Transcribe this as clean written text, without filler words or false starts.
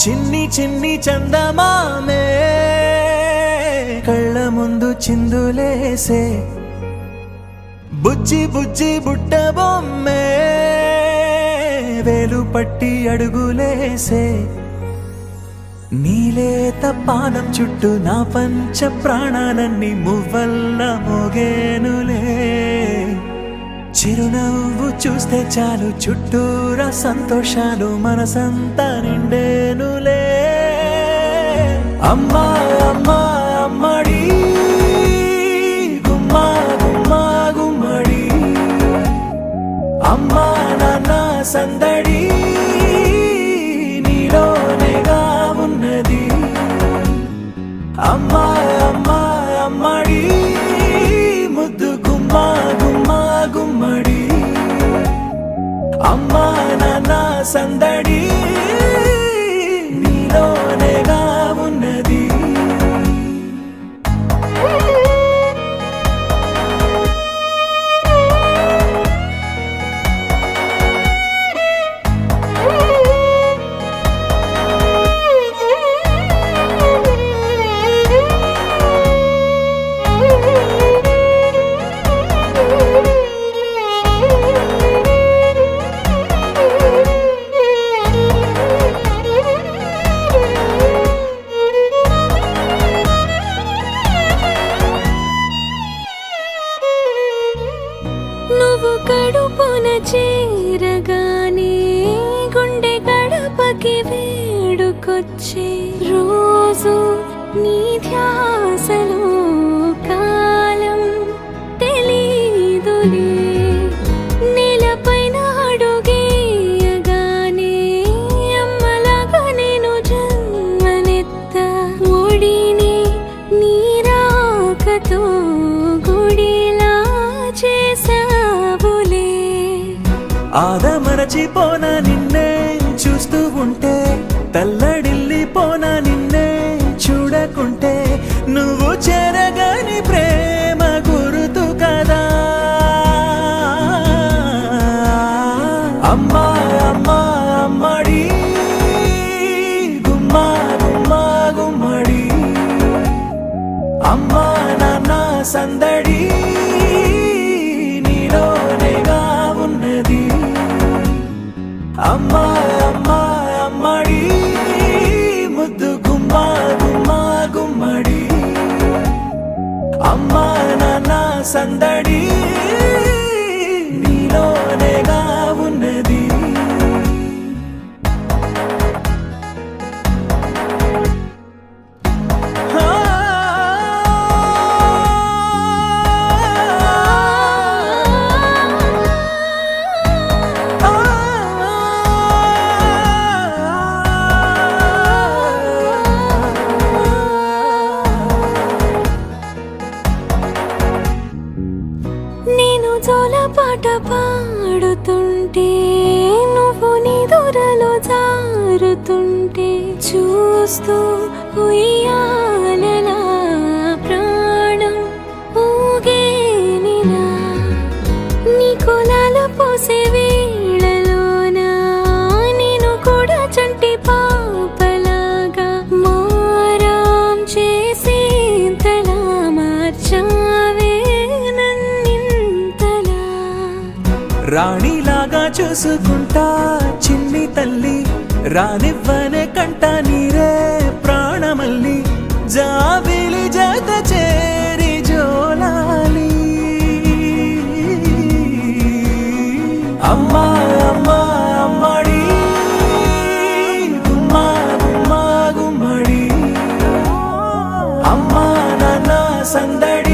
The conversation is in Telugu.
చిన్ని చిన్ని చందమామే కళ్ళ ముందు చిందులేసే బుజ్జి బుజ్జి బుట్ట బొమ్మే వేలు పట్టి అడుగులేసే నీలేత పానం చుట్టూ నా పంచ ప్రాణాలన్నీ మువ్వల్ల మోగేనులే చిరునవ్వు చూస్తే చాలు చుట్టూరా సంతోషాలు మనసంతా నిండేనులే అమ్మా అమ్మా అమ్మడి గుమ్మా గుమ్మా గుమ్మడి అమ్మా నాన్న సందడి నీలోనేగా ఉన్నది అమ్మా అమ్మా అమ్మడి ముద్దు గుమ్మా గుమ్మా గుమ్మడి అమ్మా నాన్న సందడి నీలోనేగా ఉన్నది నువ్వు కడుపున చేరగానే గుండె గడపకి వేడుకొచ్చే రోజు నీ ధ్యాసలో కాలం తెలీదులే నేలపైన అడుగేయగానే అమ్మలాగా నేను జన్మనెత్త ఒడిని నీ రాకతో గుడిలా చేసావులే ఆదమరచిపోనా నిన్నే చూస్తూ ఉంటే తల్లడిల్లిపోనా నిన్నే చూడకుంటే నువ్వు చెరగని ప్రేమ గురుతు కదా అమ్మా అమ్మా అమ్మడి గుమ్మా గుమ్మా గుమ్మడి అమ్మా నాన్న సందడి నీలోనేగా ఉన్నది అమ్మా అమ్మా అమ్మడి ముద్దు గుమ్మా గుమ్మా గుమ్మడి అమ్మా నాన్న సందడి నీలోనేగా ఉన్నది నేను జోలపాట పాడుతుంటే నువ్వు నీ దూరలో జారుతుంటే చూస్తూ ఉయ్యాలలా ప్రాణం ఊగేనిలా నీ కులాలు పోసే వేళలోనా నేను కూడా చంటి పాపలాగా మారాం చేసేంతలా మార్చావే రాణిలాగా చూసుకుంటా చిన్ని తల్లి రానివ్వనే కంట నీరే ప్రాణమల్లి జాబిలి జత చేరి జోలాలి అమ్మా అమ్మా అమ్మడి గుమ్మా గుమ్మా గుమ్మడి అమ్మా నాన్న సందడి